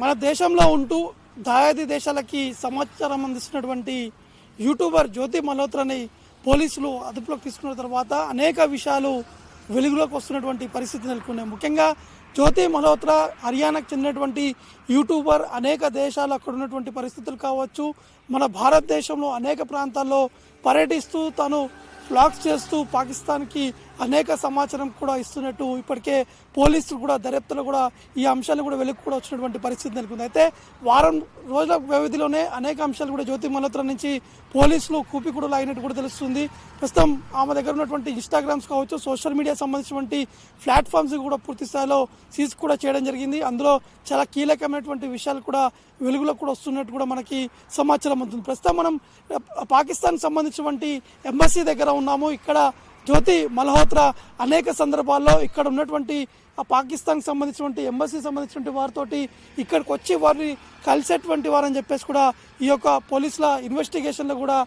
మన దేశంలో ఉంటూ దాయాది దేశాలకి సమాచారం అందిస్తున్నటువంటి యూట్యూబర్ జ్యోతి మల్హోత్రాని పోలీసులు అదుపులోకి తీసుకున్న తర్వాత అనేక విషయాలు వెలుగులోకి వస్తున్నటువంటి పరిస్థితి నెలకొన్నాయి. ముఖ్యంగా జ్యోతి మల్హోత్రా హర్యానాకు చెందినటువంటి యూట్యూబర్ అనేక దేశాలు అక్కడ ఉన్నటువంటి పరిస్థితులు కావచ్చు, మన భారతదేశంలో అనేక ప్రాంతాల్లో పర్యటిస్తూ తను వ్లాగ్స్ చేస్తూ పాకిస్తాన్కి అనేక సమాచారం కూడా ఇస్తున్నట్టు ఇప్పటికే పోలీసులు కూడా దర్యాప్తులో కూడా ఈ అంశాలు కూడా వెలుగు కూడా వచ్చినటువంటి పరిస్థితి నెలకొంది. అయితే వారం రోజుల వ్యవధిలోనే అనేక అంశాలు కూడా జ్యోతి మల్హోత్రా నుంచి పోలీసులు కూపికుడు లాగినట్టు కూడా తెలుస్తుంది. ప్రస్తుతం ఆమె దగ్గర ఉన్నటువంటి ఇన్స్టాగ్రామ్స్ కావచ్చు, సోషల్ మీడియా సంబంధించినటువంటి ప్లాట్ఫామ్స్ కూడా పూర్తి స్థాయిలో సీజ్ కూడా చేయడం జరిగింది. అందులో చాలా కీలకమైనటువంటి విషయాలు కూడా వెలుగులో కూడా వస్తున్నట్టు కూడా మనకి సమాచారం అవుతుంది. ప్రస్తుతం మనం పాకిస్తాన్ సంబంధించినటువంటి ఎంబసీ దగ్గర ఉన్నాము. ఇక్కడ జ్యోతి మల్హోత్రా అనేక సందర్భాల్లో ఇక్కడ ఉన్నటువంటి ఆ పాకిస్తాన్కి సంబంధించినటువంటి ఎంబసీ సంబంధించినటువంటి వారితోటి ఇక్కడికి వచ్చి వారిని కలిసేటువంటి వారని చెప్పేసి కూడా ఈ యొక్క పోలీసుల ఇన్వెస్టిగేషన్లో కూడా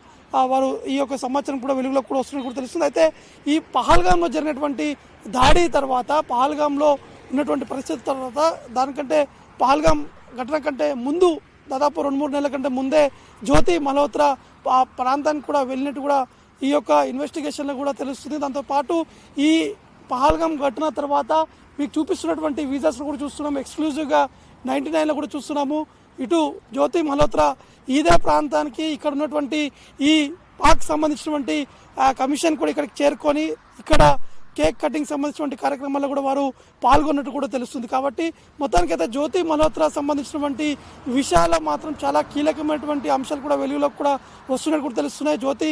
వారు ఈ యొక్క సమాచారం కూడా వెలుగులో కూడా వస్తున్నట్టు కూడా తెలుస్తుంది. అయితే ఈ పహల్గామ్లో జరిగినటువంటి దాడి తర్వాత, పహల్గామ్లో ఉన్నటువంటి పరిస్థితి తర్వాత, దానికంటే పహల్గామ్ ఘటన కంటే ముందు దాదాపు 2-3 నెలల కంటే ముందే జ్యోతి మల్హోత్రా ఆ ప్రాంతానికి కూడా వెళ్ళినట్టు కూడా ఈ యొక్క ఇన్వెస్టిగేషన్లో కూడా తెలుస్తుంది. దాంతోపాటు ఈ పహల్గామ్ ఘటన తర్వాత మీకు చూపిస్తున్నటువంటి వీసాస్ కూడా చూస్తున్నాము. ఎక్స్క్లూజివ్గా 99లో కూడా చూస్తున్నాము. ఇటు జ్యోతి మల్హోత్రా ఇదే ప్రాంతానికి ఇక్కడ ఉన్నటువంటి ఈ పాక్ సంబంధించినటువంటి కమిషన్ కూడా ఇక్కడికి చేరుకొని ఇక్కడ కేక్ కటింగ్ సంబంధించినటువంటి కార్యక్రమాల్లో కూడా వారు పాల్గొన్నట్టు కూడా తెలుస్తుంది. కాబట్టి మొత్తానికైతే జ్యోతి మల్హోత్రా సంబంధించినటువంటి విషయాల్లో మాత్రం చాలా కీలకమైనటువంటి అంశాలు కూడా వెలుగులోకి కూడా వస్తున్నట్టు కూడా తెలుస్తున్నాయి. జ్యోతి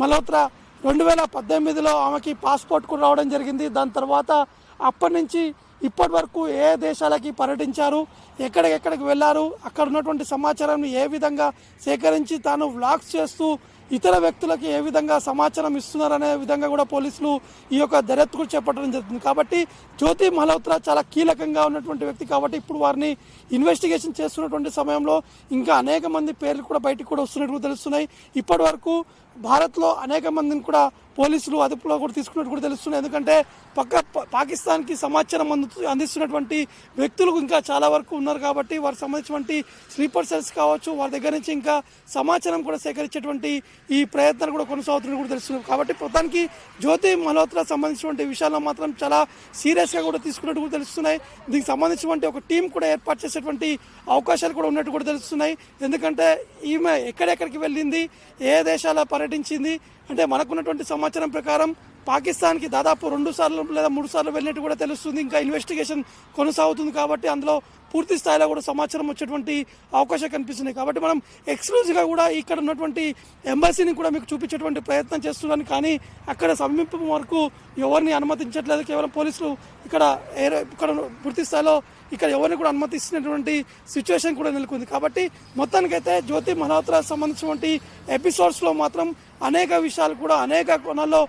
మల్హోత్రా 2018లో ఆమెకి పాస్పోర్ట్ కూడా రావడం జరిగింది. దాని తర్వాత అప్పటి నుంచి ఇప్పటి వరకు ఏ దేశాలకి పర్యటించారు, ఎక్కడికి వెళ్ళారు, అక్కడ ఉన్నటువంటి సమాచారాన్ని ఏ విధంగా సేకరించి తాను వ్లాగ్స్ చేస్తూ ఇతర వ్యక్తులకి ఏ విధంగా సమాచారం ఇస్తున్నారనే విధంగా కూడా పోలీసులు ఈ యొక్క దర్యాప్తు కూడా చేపట్టడం జరుగుతుంది. కాబట్టి జ్యోతి మల్హోత్రా చాలా కీలకంగా ఉన్నటువంటి వ్యక్తి కాబట్టి ఇప్పుడు వారిని ఇన్వెస్టిగేషన్ చేస్తున్నటువంటి సమయంలో ఇంకా అనేక మంది పేర్లు కూడా బయటకు కూడా వస్తున్నట్టు తెలుస్తున్నాయి. ఇప్పటి వరకు భారత్లో అనేక మందిని కూడా పోలీసులు అదుపులో కూడా తీసుకున్నట్టు కూడా తెలుస్తున్నాయి. ఎందుకంటే పాకిస్తాన్కి సమాచారం అందిస్తున్నటువంటి వ్యక్తులు ఇంకా చాలా వరకు ఉన్నారు కాబట్టి వారికి సంబంధించినటువంటి స్లీపర్ సెల్స్ కావచ్చు, వారి దగ్గర నుంచి ఇంకా సమాచారం కూడా సేకరించేటువంటి ఈ ప్రయత్నాలు కూడా కొనసాగుతున్నట్టు కూడా తెలుస్తున్నాయి. కాబట్టి మొత్తానికి జ్యోతి మల్హోత్రా సంబంధించినటువంటి విషయాల్లో మాత్రం చాలా సీరియస్గా కూడా తీసుకున్నట్టు కూడా తెలుస్తున్నాయి. దీనికి సంబంధించినటువంటి ఒక టీం కూడా ఏర్పాటు చేసేటువంటి అవకాశాలు కూడా ఉన్నట్టు కూడా తెలుస్తున్నాయి. ఎందుకంటే ఈమె ఎక్కడెక్కడికి వెళ్ళింది, ఏ దేశాల్లో పర్యటించింది అంటే మనకున్నటువంటి సమాచారం ప్రకారం పాకిస్తాన్కి దాదాపు 2 సార్లు లేదా 3 సార్లు వెళ్ళినట్టు కూడా తెలుస్తుంది. ఇంకా ఇన్వెస్టిగేషన్ కొనసాగుతుంది కాబట్టి అందులో పూర్తి స్థాయిలో కూడా సమాచారం వచ్చేటువంటి అవకాశాలు కనిపిస్తున్నాయి. కాబట్టి మనం ఎక్స్క్లూజివ్గా కూడా ఇక్కడ ఉన్నటువంటి ఎంబసీని కూడా మీకు చూపించేటువంటి ప్రయత్నం చేస్తున్నాను. కానీ అక్కడ సమీపం వరకు ఎవరిని అనుమతించట్లేదు. కేవలం పోలీసులు ఇక్కడ పూర్తి స్థాయిలో ఇక్కడ ఎవరిని కూడా అనుమతిస్తున్నటువంటి సిచ్యువేషన్ కూడా నెలకొంది. కాబట్టి మొత్తానికైతే జ్యోతి మల్హోత్రా సంబంధించినటువంటి ఎపిసోడ్స్లో మాత్రం అనేక విషయాలు కూడా అనేక కోణాల్లో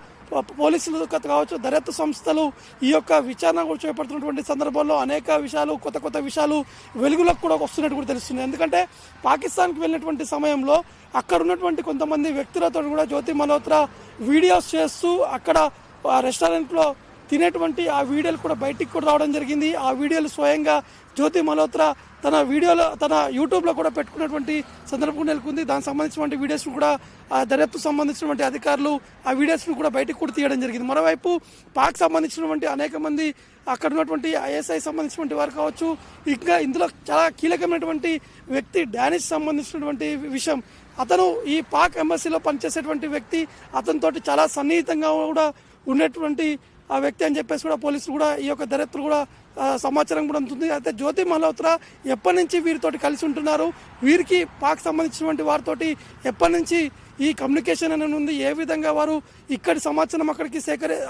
పోలీసులు కావచ్చు, దర్యాప్తు సంస్థలు ఈ యొక్క విచారణ కూడా చేపడుతున్నటువంటి సందర్భంలో అనేక విషయాలు కొత్త విషయాలు వెలుగులోకి కూడా వస్తున్నట్టు కూడా తెలుస్తుంది. ఎందుకంటే పాకిస్తాన్కి వెళ్ళినటువంటి సమయంలో అక్కడ ఉన్నటువంటి కొంతమంది వ్యక్తులతో కూడా జ్యోతి మల్హోత్రా వీడియోస్ చేస్తూ అక్కడ రెస్టారెంట్లో తినేటువంటి ఆ వీడియోలు కూడా బయటికి కూడా రావడం జరిగింది. ఆ వీడియోలు స్వయంగా జ్యోతి మల్హోత్రా తన యూట్యూబ్లో కూడా పెట్టుకున్నటువంటి సందర్భం నెలకొంది. దానికి సంబంధించినటువంటి వీడియోస్ను కూడా ఆ దర్యాప్తు సంబంధించినటువంటి అధికారులు ఆ వీడియోస్ను కూడా బయటకు కూడా తీయడం జరిగింది. మరోవైపు పాక్ సంబంధించినటువంటి అనేక మంది అక్కడ ఉన్నటువంటి ఐఎస్ఐ సంబంధించినటువంటి వారు కావచ్చు, ఇంకా ఇందులో చాలా కీలకమైనటువంటి వ్యక్తి డానిష్ సంబంధించినటువంటి విషయం, అతను ఈ పాక్ ఎంబసీలో పనిచేసేటువంటి వ్యక్తి, అతనితోటి చాలా సన్నిహితంగా కూడా ఉన్నటువంటి ఆ వ్యక్తి అని చెప్పేసి కూడా పోలీసులు కూడా ఈ యొక్క దర్యాప్తులు కూడా సమాచారం కూడా ఉంటుంది. అయితే జ్యోతి మల్హోత్రా ఎప్పటి నుంచి వీరితోటి కలిసి ఉంటున్నారు, వీరికి పాక్ సంబంధించినటువంటి వారితోటి ఎప్పటి నుంచి ఈ కమ్యూనికేషన్ అనేది ఉంది, ఏ విధంగా వారు ఇక్కడి సమాచారం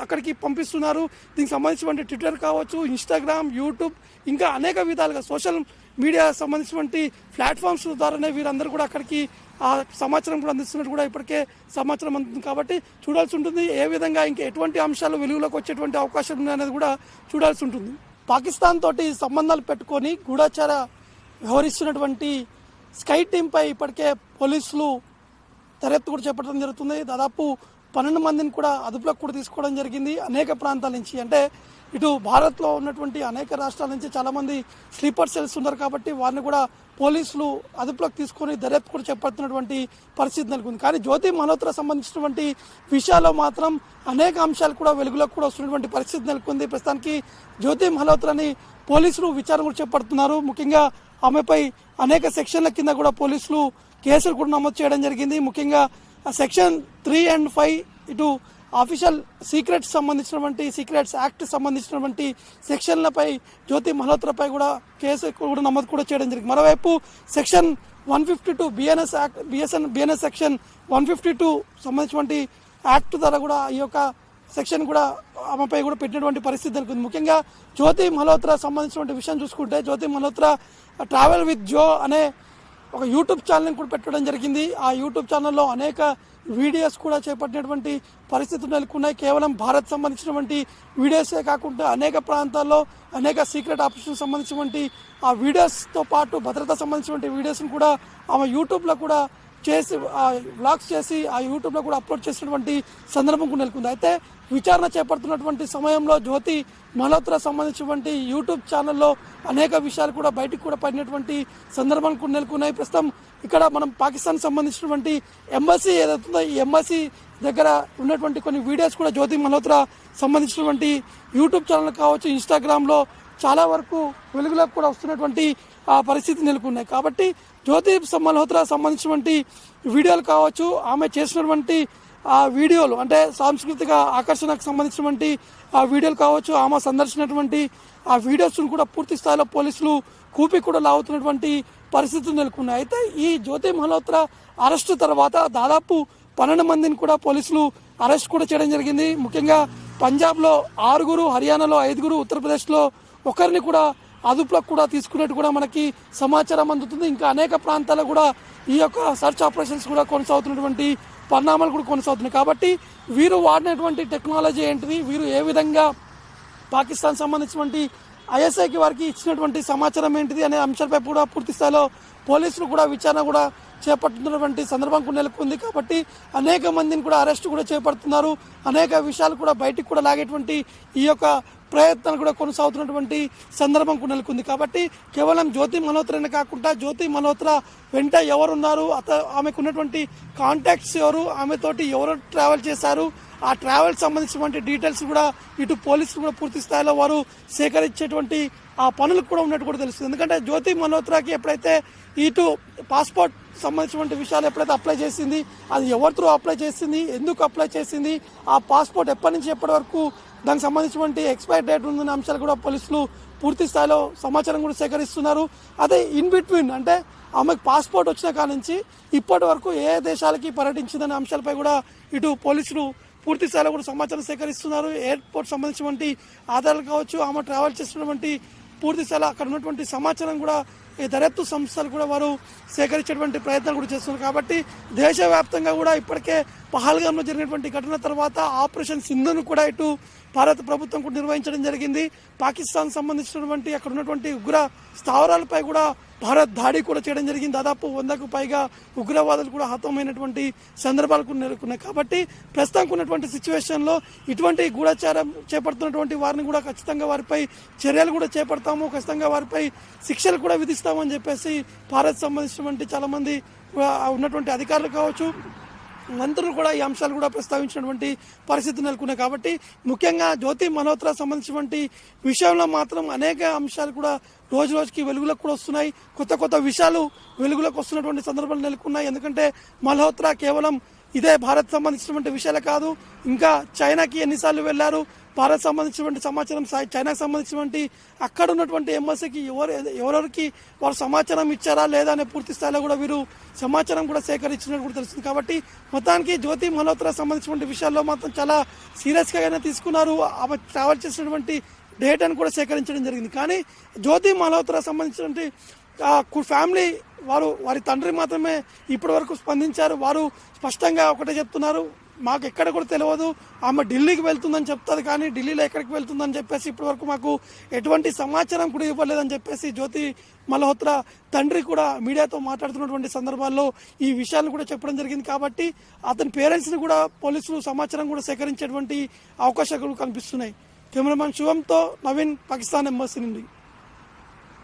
అక్కడికి పంపిస్తున్నారు, దీనికి సంబంధించినటువంటి ట్విట్టర్ కావచ్చు, ఇన్స్టాగ్రామ్, యూట్యూబ్ ఇంకా అనేక విధాలుగా సోషల్ మీడియా సంబంధించినటువంటి ప్లాట్ఫామ్స్ ద్వారానే వీరందరూ కూడా అక్కడికి ఆ సమాచారం కూడా అందిస్తున్నట్టు కూడా ఇప్పటికే సమాచారం అందుతుంది. కాబట్టి చూడాల్సి ఉంటుంది ఏ విధంగా ఇంకా ఎటువంటి అంశాలు వెలుగులోకి వచ్చేటువంటి అవకాశం ఉంది అనేది కూడా చూడాల్సి ఉంటుంది. పాకిస్తాన్ తోటి సంబంధాలు పెట్టుకొని గూఢచార వ్యవహరిస్తున్నటువంటి స్కై టీంపై ఇప్పటికే పోలీసులు దర్యాప్తు కూడా చేపట్టడం జరుగుతుంది. దాదాపు 12 మందిని కూడా అదుపులోకి కూడా తీసుకోవడం జరిగింది. అనేక ప్రాంతాల నుంచి, అంటే ఇటు భారత్లో ఉన్నటువంటి అనేక రాష్ట్రాల నుంచి చాలామంది స్లీపర్ సెల్స్ ఉన్నారు కాబట్టి వారిని కూడా పోలీసులు అదుపులోకి తీసుకొని దర్యాప్తు కూడా చేపడుతున్నటువంటి పరిస్థితి నెలకొంది. కానీ జ్యోతి మల్హోత్రా సంబంధించినటువంటి విషయాల్లో మాత్రం అనేక అంశాలు కూడా వెలుగులోకి కూడా వస్తున్నటువంటి పరిస్థితి నెలకొంది. ప్రస్తుతానికి జ్యోతి మల్హోత్రాని పోలీసులు విచారణ కూడా చేపడుతున్నారు. ముఖ్యంగా ఆమెపై అనేక సెక్షన్ల కింద కూడా పోలీసులు కేసులు కూడా నమోదు చేయడం జరిగింది. ముఖ్యంగా సెక్షన్ 3 and 5 ఇటు ఆఫీషియల్ సీక్రెట్స్ యాక్ట్ సంబంధించినటువంటి సెక్షన్లపై జ్యోతి మల్హోత్రాపై కూడా కేసు కూడా నమోదు కూడా చేయడం జరిగింది. మరోవైపు సెక్షన్ 152 బిఎన్ఎస్ సెక్షన్ 152 సంబంధించినటువంటి యాక్ట్ ద్వారా కూడా ఈ యొక్క సెక్షన్ కూడా ఆమెపై కూడా పెట్టినటువంటి పరిస్థితి నెలకొంది. ముఖ్యంగా జ్యోతి మల్హోత్రా సంబంధించినటువంటి విషయం చూసుకుంటే, జ్యోతి మల్హోత్రా ట్రావెల్ విత్ జో అనే ఒక యూట్యూబ్ ఛానల్ని కూడా పెట్టడం జరిగింది. ఆ యూట్యూబ్ ఛానల్లో అనేక వీడియోస్ కూడా చేపట్టినటువంటి పరిస్థితులు నెలకొన్నాయి. కేవలం భారత్ సంబంధించినటువంటి వీడియోసే కాకుండా అనేక ప్రాంతాల్లో అనేక సీక్రెట్ ఆపరేషన్ సంబంధించినటువంటి ఆ వీడియోస్తో పాటు భద్రత సంబంధించినటువంటి వీడియోస్ని కూడా ఆమె యూట్యూబ్లో కూడా చేసి వ్లాగ్స్ చేసి ఆ యూట్యూబ్లో కూడా అప్లోడ్ చేసినటువంటి సందర్భం కూడా నెలకొంది. అయితే విచారణ చేపడుతున్నటువంటి సమయంలో జ్యోతి మల్హోత్రా సంబంధించినటువంటి యూట్యూబ్ ఛానల్లో అనేక విషయాలు కూడా బయటకు కూడా పడినటువంటి సందర్భాలు కూడా నెలకొన్నాయి. ప్రస్తుతం ఇక్కడ మనం పాకిస్తాన్ సంబంధించినటువంటి ఎంబసీ ఏదైతుందో ఈ ఎంబసీ దగ్గర ఉన్నటువంటి కొన్ని వీడియోస్ కూడా జ్యోతి మల్హోత్రా సంబంధించినటువంటి యూట్యూబ్ ఛానల్ కావచ్చు, ఇన్స్టాగ్రామ్లో చాలా వరకు వెలుగులోకి కూడా వస్తున్నటువంటి ఆ పరిస్థితి నెలకొన్నాయి. కాబట్టి జ్యోతి మల్హోత్రా సంబంధించినటువంటి వీడియోలు కావచ్చు, ఆమె చేసినటువంటి ఆ వీడియోలు అంటే సాంస్కృతిక ఆకర్షణకు సంబంధించినటువంటి ఆ వీడియోలు కావచ్చు, ఆమె సందర్శించినటువంటి ఆ వీడియోస్ను కూడా పూర్తి స్థాయిలో పోలీసులు కూపి కూడా లాగుతున్నటువంటి పరిస్థితులు నెలకొన్నాయి. అయితే ఈ జ్యోతి మల్హోత్రా అరెస్టు తర్వాత దాదాపు 12 మందిని కూడా పోలీసులు అరెస్ట్ కూడా చేయడం జరిగింది. ముఖ్యంగా పంజాబ్లో 6, హర్యానాలో 5, ఉత్తరప్రదేశ్లో 1 కూడా అదుపులోకి కూడా తీసుకున్నట్టు కూడా మనకి సమాచారం అందుతుంది. ఇంకా అనేక ప్రాంతాల్లో కూడా ఈ యొక్క సర్చ్ ఆపరేషన్స్ కూడా కొనసాగుతున్నటువంటి పరిణామాలు కూడా కొనసాగుతున్నాయి. కాబట్టి వీరు వాడినటువంటి టెక్నాలజీ ఏంటిది, వీరు ఏ విధంగా పాకిస్తాన్ సంబంధించినటువంటి ఐఎస్ఐకి వారికి ఇచ్చినటువంటి సమాచారం ఏంటిది అనే అంశాలపై కూడా పూర్తి స్థాయిలో పోలీసులు కూడా విచారణ కూడా చేపడుతున్నటువంటి సందర్భం కూడా నెలకొంది. కాబట్టి అనేక మందిని కూడా అరెస్ట్ కూడా చేపడుతున్నారు. అనేక విషయాలు కూడా బయటికి కూడా లాగేటువంటి ఈ యొక్క ప్రయత్నాలు కూడా కొనసాగుతున్నటువంటి సందర్భం కూడా నెలకొంది. కాబట్టి కేవలం జ్యోతి మల్హోత్రానే కాకుండా జ్యోతి మల్హోత్రా వెంట ఎవరున్నారు, ఆమెకు ఉన్నటువంటి కాంటాక్ట్స్ ఎవరు, ఆమెతోటి ఎవరు ట్రావెల్ చేశారు, ఆ ట్రావెల్ సంబంధించినటువంటి డీటెయిల్స్ కూడా ఇటు పోలీసులు కూడా పూర్తి స్థాయిలో వారు సేకరించేటువంటి ఆ పనులు కూడా ఉన్నట్టు కూడా తెలుస్తుంది. ఎందుకంటే జ్యోతి మల్హోత్రాకి ఎప్పుడైతే ఇటు పాస్పోర్ట్ సంబంధించినటువంటి విషయాలు ఎప్పుడైతే అప్లై చేసింది, అది ఎవరి త్రూ అప్లై చేసింది, ఎందుకు అప్లై చేసింది, ఆ పాస్పోర్ట్ ఎప్పటి నుంచి ఎప్పటి వరకు దానికి సంబంధించినటువంటి ఎక్స్పైర్ డేట్ ఉందన్న అంశాలు కూడా పోలీసులు పూర్తి స్థాయిలో సమాచారం కూడా సేకరిస్తున్నారు. అదే ఇన్ బిట్వీన్ అంటే ఆమెకు పాస్పోర్ట్ వచ్చిన కాడ నుంచి ఇప్పటి వరకు ఏ దేశాలకి పర్యటించిందనే అంశాలపై కూడా ఇటు పోలీసులు పూర్తి స్థాయిలో కూడా సమాచారం సేకరిస్తున్నారు. ఎయిర్పోర్ట్ సంబంధించినటువంటి ఆధారాలు కావచ్చు, ఆమె ట్రావెల్ చేసినటువంటి పూర్తి స్థాయిలో అక్కడ ఉన్నటువంటి సమాచారం కూడా ఈ దర్యాప్తు సంస్థలు కూడా వారు సేకరించేటువంటి ప్రయత్నాలు కూడా చేస్తున్నారు. కాబట్టి దేశవ్యాప్తంగా కూడా ఇప్పటికే పహల్గామ్లో జరిగినటువంటి ఘటన తర్వాత ఆపరేషన్ సింధును కూడా ఇటు భారత ప్రభుత్వం కూడా నిర్వహించడం జరిగింది. పాకిస్తాన్ సంబంధించినటువంటి అక్కడ ఉన్నటువంటి ఉగ్ర స్థావరాలపై కూడా భారత్ దాడి కూడా చేయడం జరిగింది. దాదాపు 100కు పైగా ఉగ్రవాదులు కూడా హతమైనటువంటి సందర్భాలు కూడా నెలకొన్నాయి. కాబట్టి ప్రస్తుతం ఉన్నటువంటి సిచ్యువేషన్లో ఇటువంటి గూఢచారం చేపడుతున్నటువంటి వారిని కూడా ఖచ్చితంగా వారిపై చర్యలు కూడా చేపడతాము, ఖచ్చితంగా వారిపై శిక్షలు కూడా విధిస్తామని చెప్పేసి భారత్ సంబంధించినటువంటి చాలామంది ఉన్నటువంటి అధికారులు కావచ్చు, మంత్రులు కూడా ఈ అంశాలు కూడా ప్రస్తావించినటువంటి పరిస్థితి నెలకొన్నాయి. కాబట్టి ముఖ్యంగా జ్యోతి మల్హోత్రా సంబంధించినటువంటి విషయంలో మాత్రం అనేక అంశాలు కూడా రోజు రోజుకి వెలుగులోకి కూడా వస్తున్నాయి. కొత్త విషయాలు వెలుగులోకి వస్తున్నటువంటి సందర్భాలు నెలకొన్నాయి. ఎందుకంటే మల్హోత్రా కేవలం ఇదే భారత్ సంబంధించినటువంటి విషయాలే కాదు, ఇంకా చైనాకి ఎన్నిసార్లు వెళ్లారు, భారత్ సంబంధించినటువంటి సమాచారం చైనాకు సంబంధించినటువంటి అక్కడ ఉన్నటువంటి ఎంబసీకి ఎవరెవరికి వారు సమాచారం ఇచ్చారా లేదా అనే పూర్తి స్థాయిలో కూడా వీరు సమాచారం కూడా సేకరించినట్టు కూడా తెలుస్తుంది. కాబట్టి మొత్తానికి జ్యోతి మల్హోత్రా సంబంధించినటువంటి విషయాల్లో మాత్రం చాలా సీరియస్గానే తీసుకున్నారు. ఆమె ట్రావెల్ చేసినటువంటి డేటాను కూడా సేకరించడం జరిగింది. కానీ జ్యోతి మల్హోత్రా సంబంధించినటువంటి ఫ్యామిలీ వారి తండ్రి మాత్రమే ఇప్పటి వరకు స్పందించారు. వారు స్పష్టంగా ఒకటే చెప్తున్నారు, మాకు ఎక్కడ కూడా తెలియదు, ఆమె ఢిల్లీకి వెళ్తుందని చెప్తుంది, కానీ ఢిల్లీలో ఎక్కడికి వెళ్తుందని చెప్పేసి ఇప్పటివరకు మాకు ఎటువంటి సమాచారం కూడా ఇవ్వలేదని చెప్పేసి జ్యోతి మల్హోత్రా తండ్రి కూడా మీడియాతో మాట్లాడుతున్నటువంటి సందర్భాల్లో ఈ విషయాలను కూడా చెప్పడం జరిగింది. కాబట్టి అతని పేరెంట్స్ని కూడా పోలీసులు సమాచారం కూడా సేకరించేటువంటి అవకాశాలు కనిపిస్తున్నాయి. కెమెరామెన్ శివంతో నవీన్, పాకిస్తాన్ ఎంబసీ నుండి.